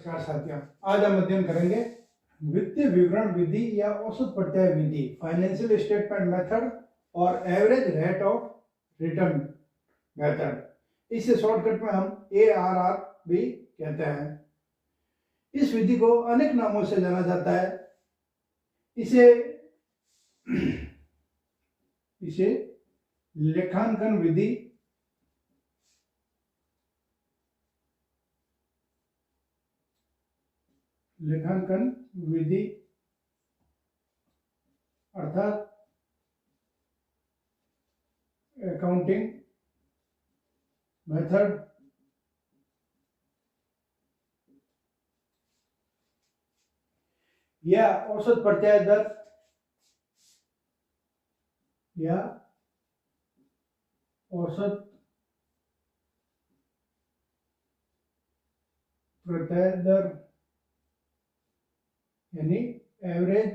नमस्कार साथियों, आज हम अध्ययन करेंगे वित्तीय विवरण विधि या औसत प्रत्याय विधि, फाइनेंशियल स्टेटमेंट मेथड और average rate of return method. इसे शॉर्टकट में हम ARR भी कहते हैं। इस विधि को अनेक नामों से जाना जाता है। इसे लेखांकन विधि, अर्थात अकाउंटिंग मेथड, या औसत प्रत्याय दर या औसत प्रत्याय दर यानी एवरेज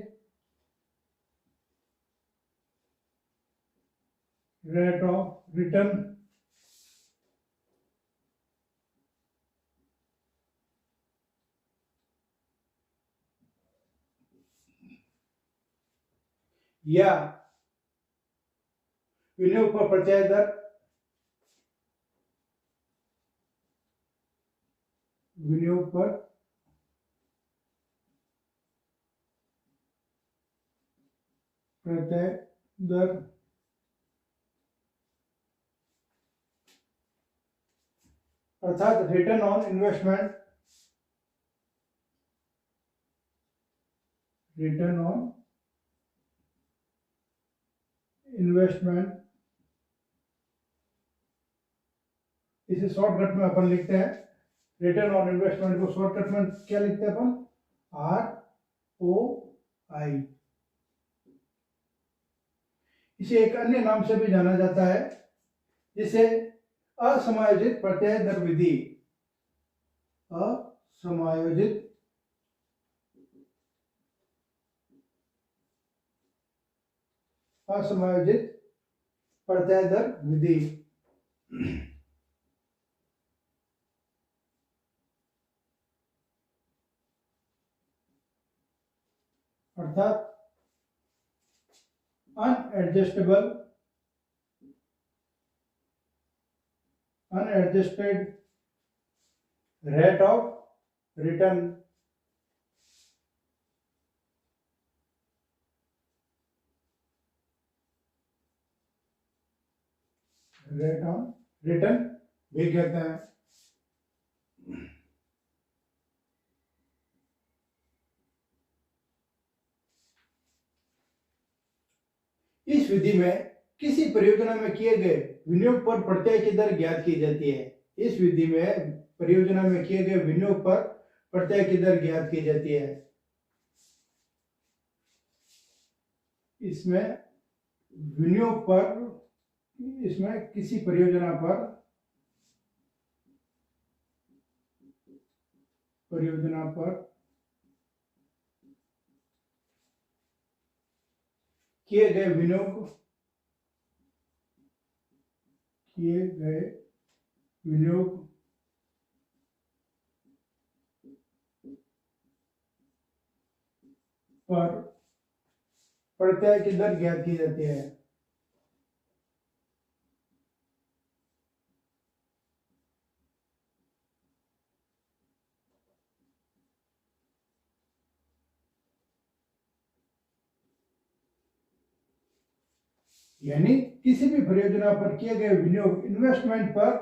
रेट ऑफ रिटर्न, या विनियोग पर प्रत्याय दर, विनियोग पर प्रत्याय दर, अर्थात return on investment, return on investment. इसे शॉर्टकट में अपन लिखते हैं, रिटर्न ऑन इन्वेस्टमेंट को शॉर्टकट में क्या लिखते हैं अपन? ROI। इसे एक अन्य नाम से भी जाना जाता है, जिसे असमायोजित प्रत्याय दर विधि, असमायोजित प्रत्याय दर विधि। अर्थात unadjusted rate of return, rate on return भी कहते हैं। इस विधि में किसी परियोजना में किए गए विनियोग पर प्रत्याय की दर ज्ञात की जाती है। इस विधि में परियोजना में किए गए विनियोग पर प्रत्याय की दर ज्ञात की जाती है। इसमें विनियोग पर, इसमें किसी परियोजना पर किए गए विनियोग पर प्रत्याय की दर ज्ञात की जाती है। यानी किसी भी परियोजना पर किए गए विनियोग, इन्वेस्टमेंट पर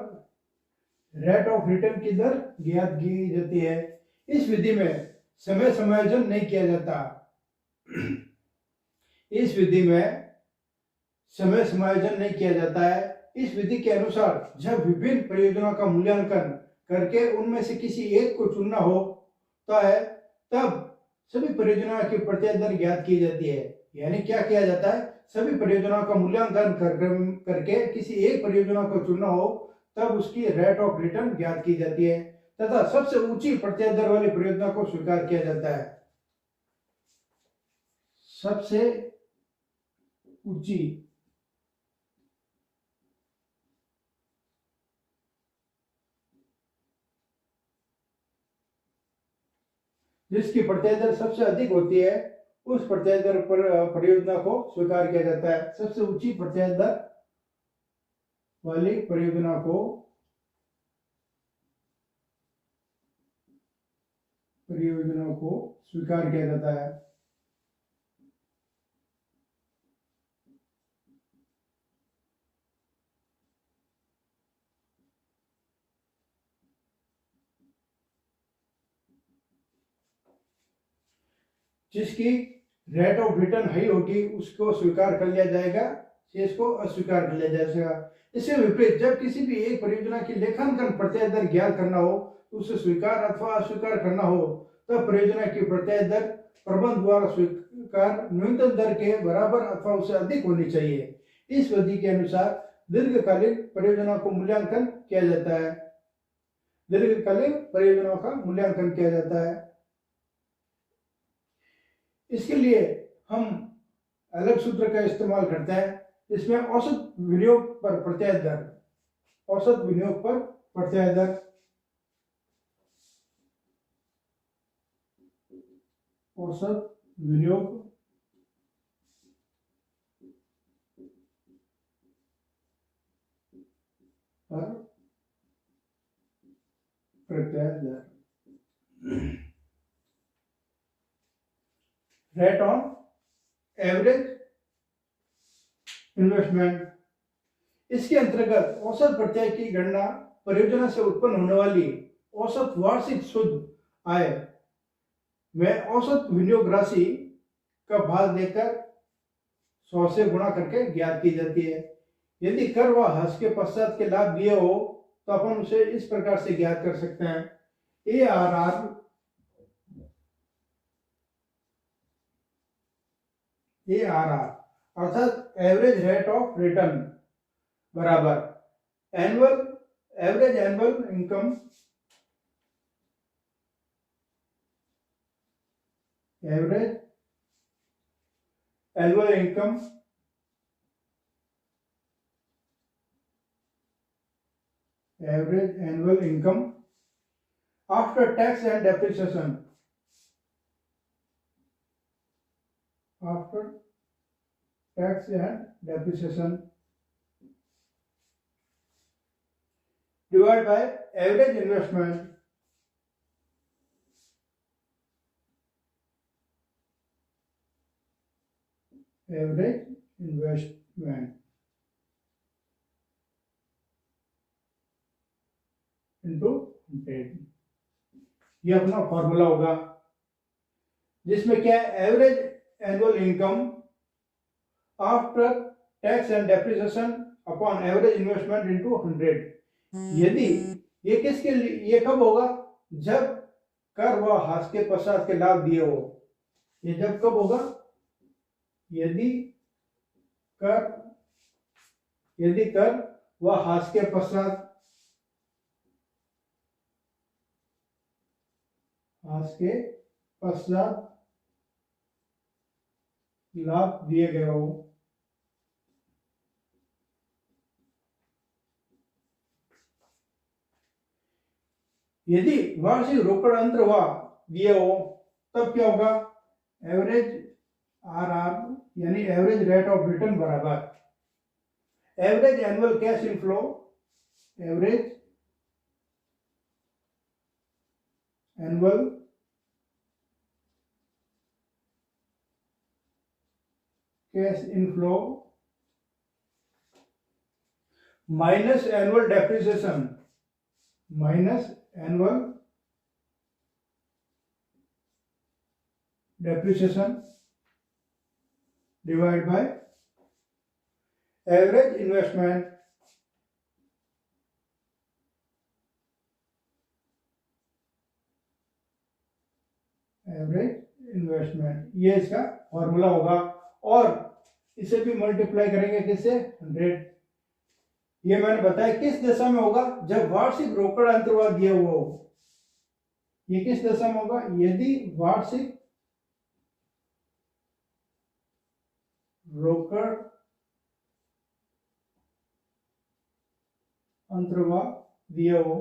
रेट ऑफ रिटर्न की दर ज्ञात की जाती है। इस विधि में समय समायोजन नहीं किया जाता। इस विधि में समय समायोजन नहीं किया जाता है। इस विधि के अनुसार जब विभिन्न परियोजनाओं का मूल्यांकन करके उनमें से किसी एक को चुनना होता है, तब सभी परियोजनाओं की प्रत्याय दर ज्ञात की जाती है। यानी क्या किया जाता है? सभी परियोजनाओं का मूल्यांकन करके किसी एक परियोजना को चुनना हो, तब उसकी रेट ऑफ रिटर्न ज्ञात की जाती है तथा सबसे ऊंची प्रत्याय दर वाली परियोजना को स्वीकार किया जाता है। सबसे ऊंची जिसकी प्रत्यय दर सबसे अधिक होती है उस प्रत्यय दर पर परियोजना को स्वीकार किया जाता है। सबसे ऊंची प्रत्यय दर वाली परियोजना को स्वीकार किया जाता है। जिसकी रेट ऑफ रिटर्न हाई होगी उसको स्वीकार कर लिया जाएगा, शेष को अस्वीकार कर लिया जाएगा। इससे विपरीत जब किसी भी एक परियोजना की लेखांकन प्रत्यय दर ज्ञात करना हो तो उसे स्वीकार अथवा अस्वीकार करना हो तब परियोजना की प्रत्यय दर प्रबंध द्वारा स्वीकार न्यूनतम दर के बराबर अथवा उससे अधिक होनी चाहिए। इस विधि के अनुसार दीर्घकालीन परियोजना को मूल्यांकन किया जाता है। दीर्घकालीन परियोजनाओं का मूल्यांकन किया जाता है। इसके लिए हम अलग सूत्र का इस्तेमाल करते हैं, इसमें औसत विनियोग पर प्रत्यय दर, औसत विनियोग पर प्रत्यय दर, औसत विनियोग पर प्रत्यय दर, रेट ऑन एवरेज इन्वेस्टमेंट। इसके अंतर्गत औसत प्रत्यय की गणना परियोजना से उत्पन्न होने वाली औसत वार्षिक शुद्ध आय में औसत विनियोग राशि का भाग देकर 100 से गुणा करके ज्ञात की जाती है। यदि कर व हास के पश्चात के लाभ दिए हो तो अपन उसे इस प्रकार से ज्ञात कर सकते हैं। ARR अर्थात एवरेज रेट ऑफ रिटर्न बराबर average annual income, average annual income after tax and depreciation, after tax and depreciation divided by average investment, into 100। ये अपना फॉर्मूला होगा जिसमें क्या है, average annual income after tax and depreciation upon average investment into 100। यदि ये किसके लिए, ये कब होगा, जब कर व हास के पश्चात के लाभ दिए हो। ये जब कब होगा, यदि कर व हास के पश्चात लाभ दिए गए हो। यदि वार्षिक रोकड़ अंतर्वाह दिए हो तब क्या होगा, एवरेज आरआर यानी एवरेज रेट ऑफ रिटर्न बराबर average annual cash inflow, average annual cash inflow minus annual depreciation, divide by average investment, ये इसका फॉर्मूला होगा। और इसे भी मल्टीप्लाई करेंगे किससे, 100। ये मैंने बताया किस दशा में होगा, जब वार्षिक रोकड़ अंतर्वाह दिया हुआ हो। ये किस दशा में होगा, यदि वार्षिक रोकड़ अंतर्वाह दिया हो,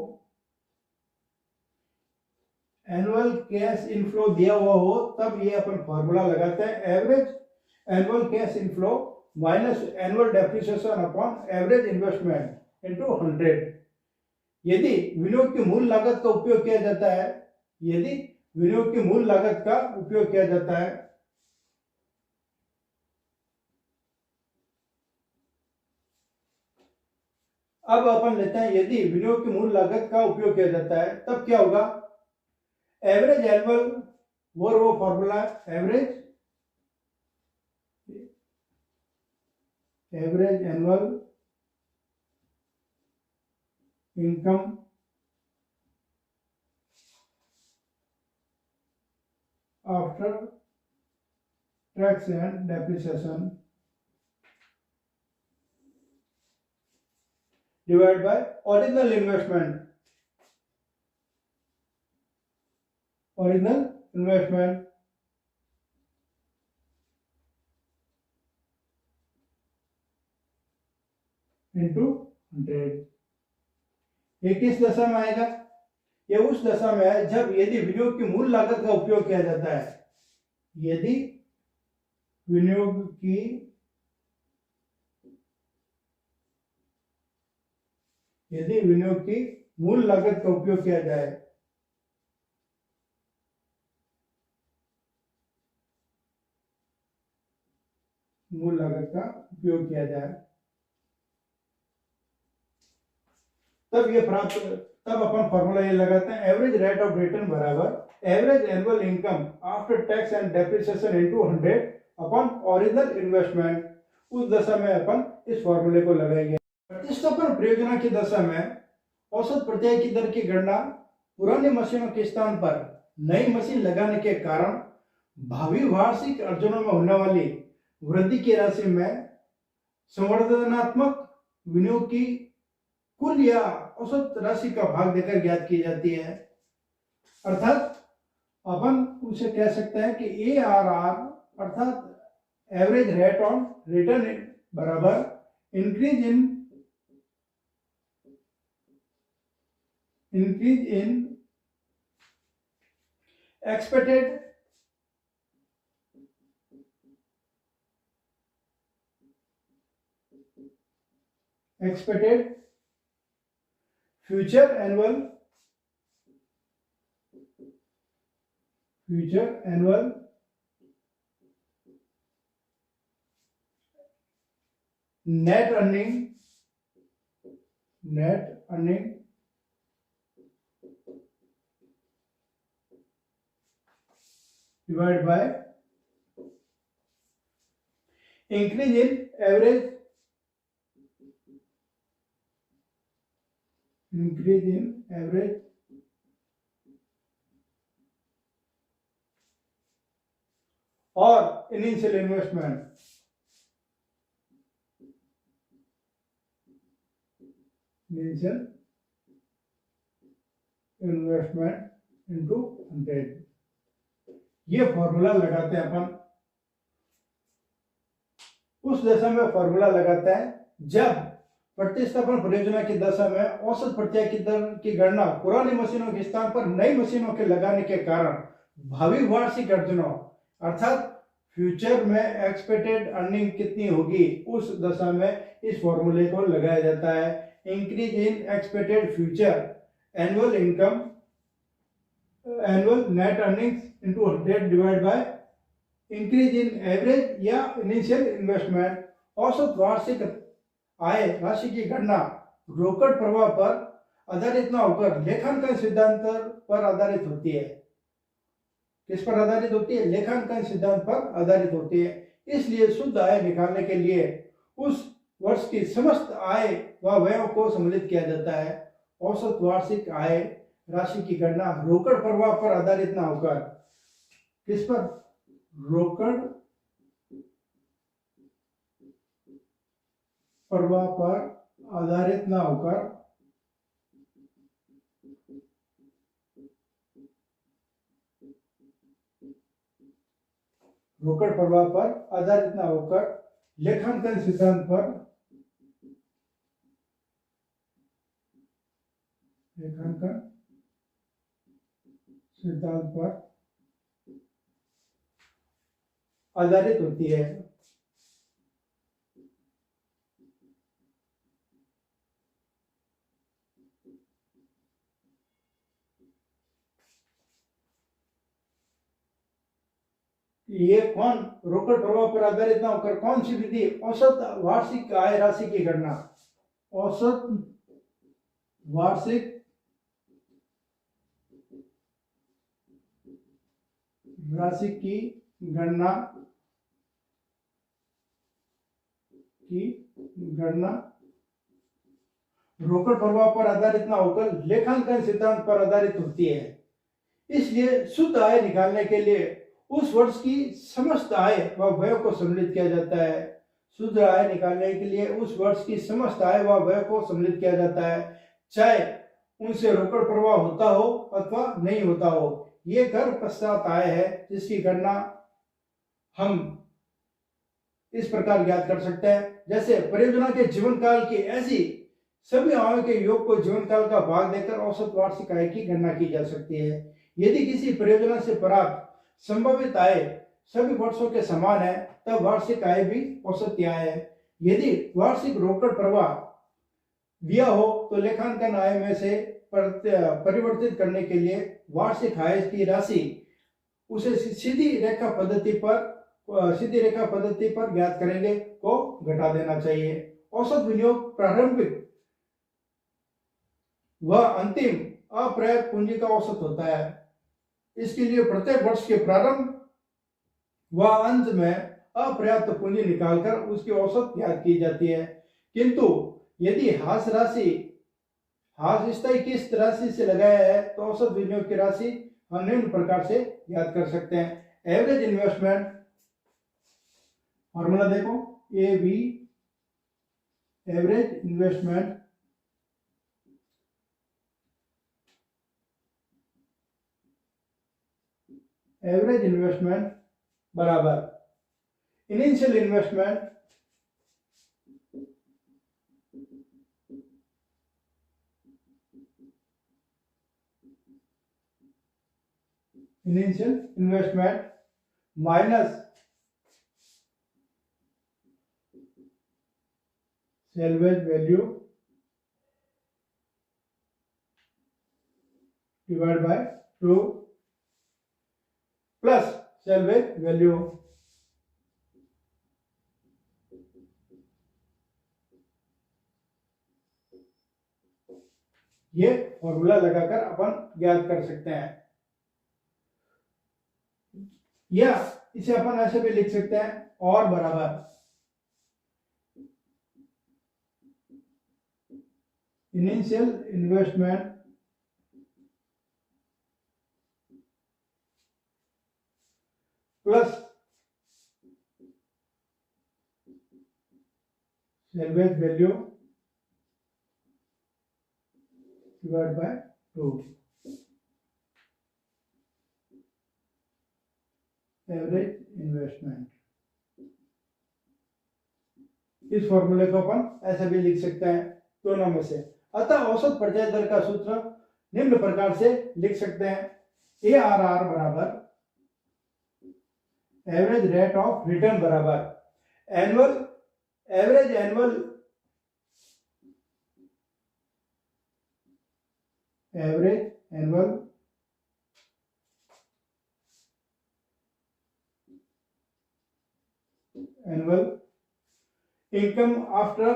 एनुअल कैश इनफ्लो दिया हुआ हो तब ये अपन फॉर्मूला लगाते हैं, average annual cash inflow minus annual depreciation upon average investment into 100। यदि विनियोग की मूल लागत का उपयोग किया जाता है, यदि विनियोग की मूल लागत का उपयोग किया जाता है, अब अपन लेते हैं यदि विनियोग की मूल लागत का उपयोग किया जाता है तब क्या होगा, एवरेज एनुअल, वो formula average annual income after tax and depreciation divide by original investment into 100। ये किस दशा में आएगा, ये उस दशा में है जब यदि विनियोग की मूल लागत का उपयोग किया जाता है, यदि विनियोग की मूल लागत का उपयोग किया जाए, मूल लागत का उपयोग किया जाए, तब अपन फॉर्मूला ये लगाते हैं, एवरेज रेट ऑफ रिटर्न बराबर average annual income after tax and depreciation into 100 upon original investment. उस दशा में अपन इस फॉर्मूले को लगाएंगे। प्रतिस्थापन प्रयोजना की दशा में औसत प्रत्यय की दर की गणना पुरानी मशीनों के स्थान पर नई मशीन लगाने के कारण भावी वार्षिक अर्जनों में होने वाली वृद्धि की राशि में संवर्धनात्मक विनियोग की कुल या औसत राशि का भाग देकर ज्ञात की जाती है। अर्थात अपन उसे कह सकते हैं कि ARR अर्थात एवरेज रेट ऑन रिटर्न बराबर increase in expected future annual net earning divided by increase in average और इनिशियल इन्वेस्टमेंट इनटू 100। ये फॉर्मूला लगाते हैं अपन, उस दशा में फॉर्मूला लगाता है जब प्रतिस्थापन परियोजना की दशा में औसत प्रत्यय की दर की गणना पुरानी मशीनों के स्थान पर नई मशीनों के लगाने के कारण भावी वार्षिक अर्जनों अर्थात फ्यूचर में एक्सपेक्टेड अर्निंग कितनी होगी, उस दशा में इस फॉर्मूले को लगाया जाता है। Increase in expected future annual income annual net earnings into 100 divide by increase in average या इनिशियल इन्वेस्टमेंट। औसत वार्षिक आय राशि की गणना रोकड़ प्रवाह पर आधारित न होकर लेखांकन सिद्धांत पर आधारित होती है। किस पर आधारित होती है? लेखांकन सिद्धांत पर आधारित होती है। इसलिए शुद्ध आय निकालने के लिए उस वर्ष की समस्त आय व व्ययों को सम्मिलित किया जाता है। औसत वार्षिक आय राशि की गणना रोकड़ प्रवाह पर आधारित न होकर किस पर? रोकड़ प्रवाह पर आधारित न होकर लेखांकन सिद्धांत पर आधारित होती है। ये कौन रोकड़ प्रभाव पर आधारित ना होकर कौन सी विधि औसत वार्षिक आय राशि की गणना, औसत वार्षिक राशि की गणना रोकड़ प्रभाव पर आधारित ना होकर लेखांकन सिद्धांत पर आधारित होती है। इसलिए शुद्ध आय निकालने के लिए उस वर्ष की समस्त आय व व्यय को सम्मिलित किया जाता है। शुद्ध आय निकालने के लिए उस वर्ष की समस्त आय व व्यय को सम्मिलित किया जाता है, चाहे उनसे रोकड़ प्रवाह होता हो अथवा नहीं होता हो। ये कर पश्चात आय है जिसकी गणना हम इस प्रकार ज्ञात कर सकते हैं। जैसे परियोजना के जीवन काल की ऐसी सभी आयों के योग को जीवन काल का भाग देकर औसत वार्षिक आय की गणना की जा सकती है। यदि किसी परियोजना से प्राप्त संभावित आय सभी वर्षों के समान है तब वार्षिक आय भी औसत आय है। यदि वार्षिक रोकड़ प्रवाह दिया हो तो लेखांकन आय में से परिवर्तित करने के लिए वार्षिक आय की राशि उसे सीधी रेखा पद्धति पर ज्ञात करेंगे को घटा देना चाहिए। औसत विनियोग प्रारंभिक व अंतिम अप्रयुक्त पूंजी का औसत होता है। इसके लिए प्रत्येक वर्ष के प्रारंभ व अंत में अपर्याप्त पूंजी निकालकर उसकी औसत ज्ञात की जाती है। किंतु यदि हास स्थायी किस्त राशि से लगाया है तो औसत विनियोग की राशि हम निम्न प्रकार से ज्ञात कर सकते हैं। एवरेज इन्वेस्टमेंट फॉर्मूला देखो, ए बी एवरेज इन्वेस्टमेंट बराबर initial investment minus salvage value divide by 2 plus salvage value. ये फॉर्मूला लगाकर अपन ज्ञात कर सकते हैं, या इसे अपन ऐसे भी लिख सकते हैं और बराबर initial investment plus salvage value divide by 2 average investment. इस फॉर्मूले को अपन ऐसे भी लिख सकते हैं दोनों में से। अतः औसत प्रत्याय दर का सूत्र निम्न प्रकार से लिख सकते हैं, ARR बराबर एवरेज रेट ऑफ रिटर्न बराबर average annual income after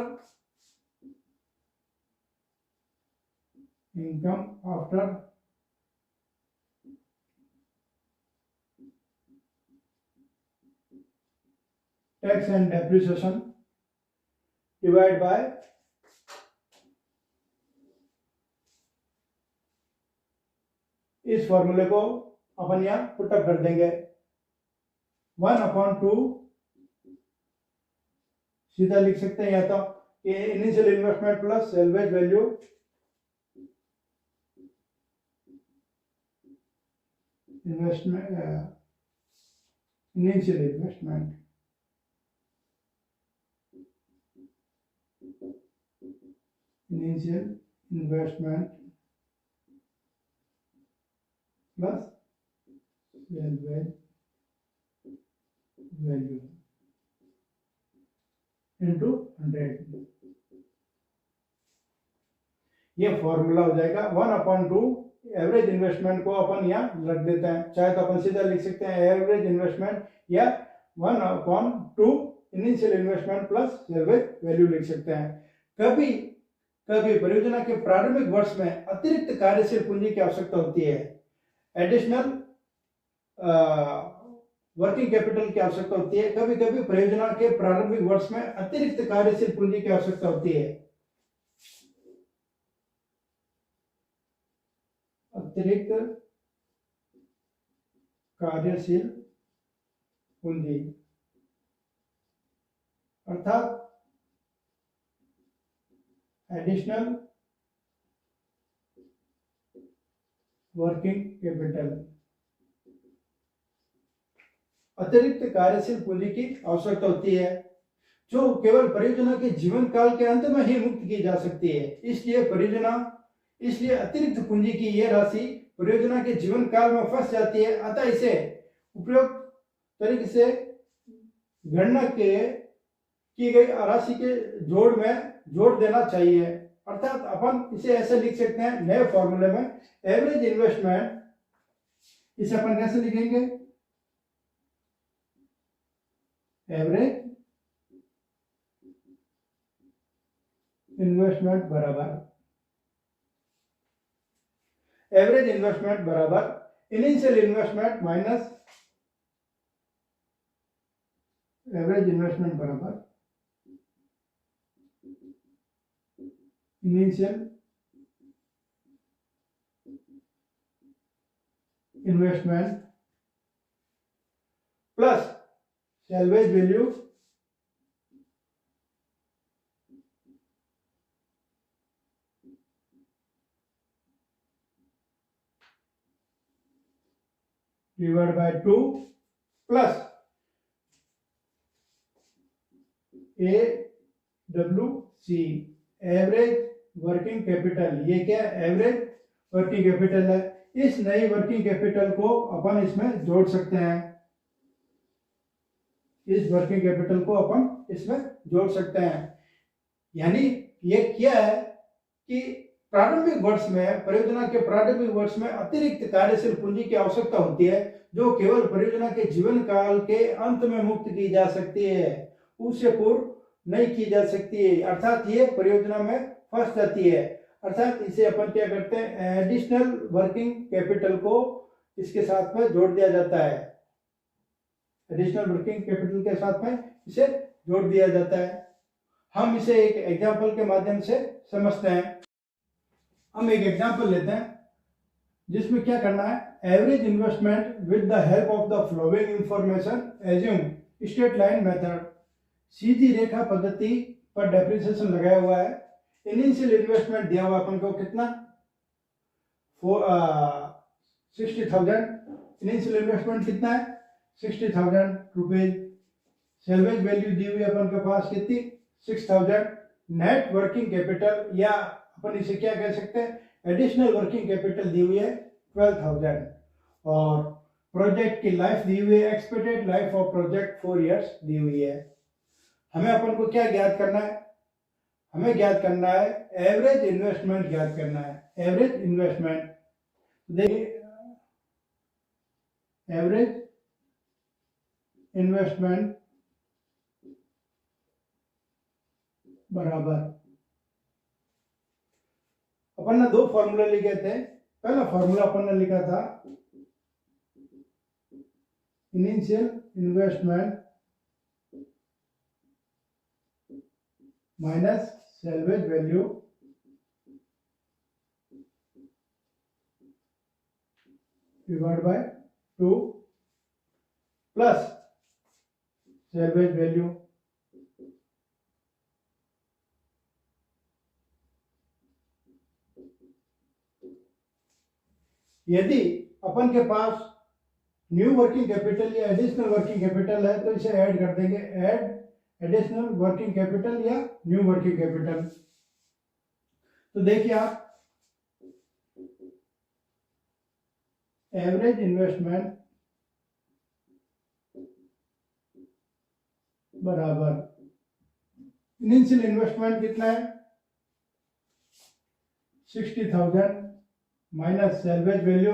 tax and depreciation divided by इस फॉर्मूले को अपन यहां पुटअप कर देंगे 1/2 सीधा लिख सकते हैं, या तो initial investment plus salvage value initial investment plus salvage value into 100, ये फॉर्मूला हो जाएगा 1/2। एवरेज इन्वेस्टमेंट को अपन यहाँ रख देते हैं, चाहे तो अपन सीधा लिख सकते हैं एवरेज इन्वेस्टमेंट, या 1/2 initial investment plus salvage value लिख सकते हैं। कभी कभी परियोजना के प्रारंभिक वर्ष में अतिरिक्त कार्यशील पूंजी की आवश्यकता होती है, एडिशनल वर्किंग कैपिटल की आवश्यकता होती है। कभी कभी परियोजना के प्रारंभिक वर्ष में अतिरिक्त कार्यशील पूंजी की आवश्यकता होती है, अतिरिक्त कार्यशील पूंजी अर्थात एडिशनल वर्किंग कैपिटल, अतिरिक्त कार्यशील पूंजी की आवश्यकता होती है जो केवल परियोजना के जीवन काल के अंत में ही मुक्त की जा सकती है। इसलिए अतिरिक्त पूंजी की यह राशि परियोजना के जीवन काल में फंस जाती है, अतः इसे उपयुक्त तरीके से गणना की गई राशि के जोड़ में जोड़ देना चाहिए। अर्थात अपन इसे ऐसे लिख सकते हैं नए फॉर्मूले में, एवरेज इन्वेस्टमेंट, इसे अपन कैसे लिखेंगे, एवरेज इन्वेस्टमेंट बराबर initial investment minus average investment बराबर initial investment plus salvage value divide by 2 plus AWC average working capital. ये क्या एवरेज वर्किंग कैपिटल है, इस नई वर्किंग कैपिटल को अपन इसमें जोड़ सकते हैं, इस वर्किंग कैपिटल को अपन इसमें जोड़ सकते हैं। यानी ये क्या है कि प्रारंभिक वर्ष में, परियोजना के प्रारंभिक वर्ष में अतिरिक्त कार्यशील पूंजी की आवश्यकता होती है जो केवल परियोजना के जीवन काल के अंत में मुक्त की जा सकती है, उससे पूर्व नहीं की जा सकती है, अर्थात ये परियोजना में फंस जाती है। अर्थात इसे अपन क्या करते हैं, एडिशनल वर्किंग कैपिटल को इसके साथ में जोड़ दिया जाता है, एडिशनल वर्किंग कैपिटल के साथ में इसे जोड़ दिया जाता है। हम इसे एक एग्जांपल के माध्यम से समझते हैं। हम एक एग्जांपल लेते हैं जिसमें क्या करना है, average investment with the help of the flowing information assume straight line method. सीधी रेखा पद्धति पर डेप्रिसिएशन लगाया हुआ है। इनिशियल इन्वेस्टमेंट दिया हुआ अपन को कितना, 60,000। इनिशियल इन्वेस्टमेंट कितना है, 60,000 रुपीज। सेल्वेज वैल्यू दी हुई अपन के पास कितनी, 6,000। नेट वर्किंग कैपिटल या अपन इसे क्या कह सकते हैं, एडिशनल वर्किंग कैपिटल दी हुई है 12,000। और प्रोजेक्ट की लाइफ दी हुई है, expected life of project 4 years दी हुई है। हमें अपन को क्या ज्ञात करना है, हमें ज्ञात करना है एवरेज इन्वेस्टमेंट ज्ञात करना है। एवरेज इन्वेस्टमेंट देखिए, एवरेज इन्वेस्टमेंट बराबर, अपन ने 2 फॉर्मूला लिखे थे। पहला फॉर्मूला अपन ने लिखा था initial investment minus salvage value divide by 2 plus salvage value. यदि अपन के पास न्यू वर्किंग कैपिटल या एडिशनल वर्किंग कैपिटल है तो इसे ऐड कर देंगे, ऐड एडिशनल वर्किंग कैपिटल या न्यू वर्किंग कैपिटल। तो देखिए आप, एवरेज इन्वेस्टमेंट बराबर इनिशियल इन्वेस्टमेंट कितना है 60,000 माइनस सैलवेज वैल्यू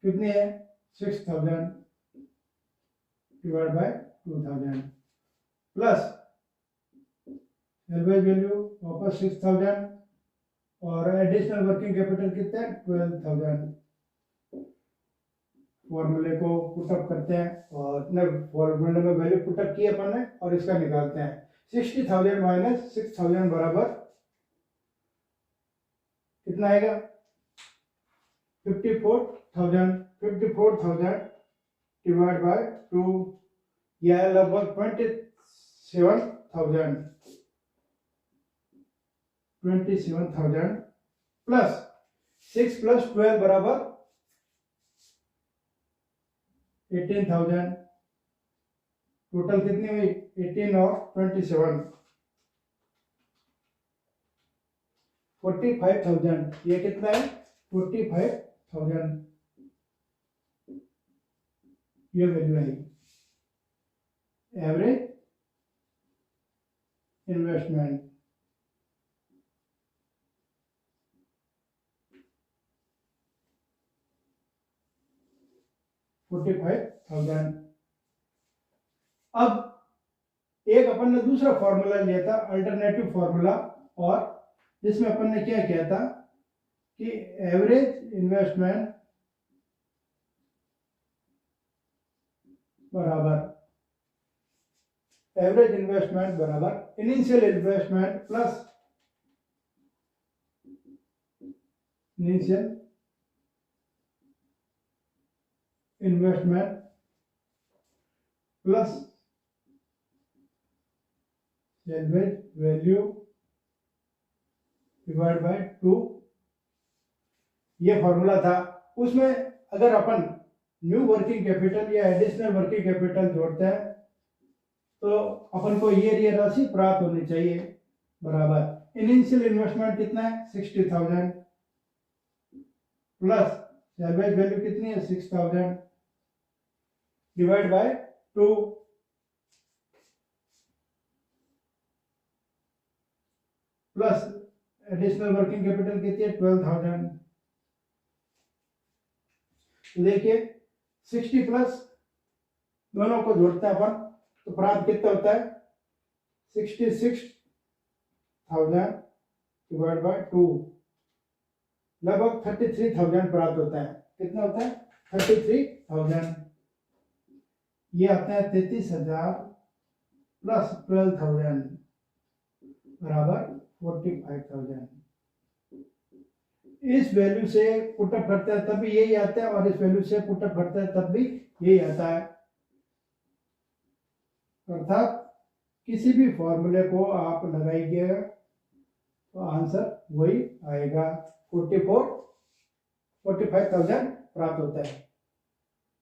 कितनी है 6,000 divide by 2,000 plus salvage value वापस 6,000 और एडिशनल वर्किंग कैपिटल कितना है 12,000। फॉर्मूले को पुटअप करते हैं और अपने फॉर्मूले में वैल्यू पुटअप किए अपन ने और इसका निकालते हैं 60,000 माइनस 6,000 बराबर कितना आएगा 54,000 डिवाइड बाय 2 यह लगभग 27,000 प्लस 6 प्लस 12 बराबर 18,000 टोटल कितनी हुई 18 और 27 45,000 ये कितना है 45,000 ये वैल्यू है एवरेज इन्वेस्टमेंट। अब एक अपन ने दूसरा फॉर्मूला लिया था अल्टरनेटिव फॉर्मूला और जिसमें अपन ने क्या किया था कि एवरेज इन्वेस्टमेंट बराबर initial investment plus initial investment plus salvage value divide by 2 ये फॉर्मूला था। उसमें अगर अपन न्यू वर्किंग कैपिटल या एडिशनल वर्किंग कैपिटल जोड़ते हैं तो अपन को ये राशि प्राप्त होनी चाहिए बराबर इनिशियल इन्वेस्टमेंट कितना है 60,000 प्लस सैलवेज वैल्यू कितनी है 6,000 divide by 2 plus additional working capital कितनी है 12,000। देखिए 60 प्लस दोनों को जोड़ते हैं अपन तो प्राप्त कितना होता है 66,000 डिवाइड बाय 2 लगभग 33,000 प्राप्त होता है। कितना होता है 33,000 ये आता है 33,000 प्लस 12,000 बराबर 45,000। इस वैल्यू से पुटअप करते हैं तब भी यही आता है और इस वैल्यू से पुटअप करते हैं तब भी यही आता है। अर्थात किसी भी फॉर्मूले को आप लगाइएगा तो आंसर वही आएगा 45,000 प्राप्त होता है।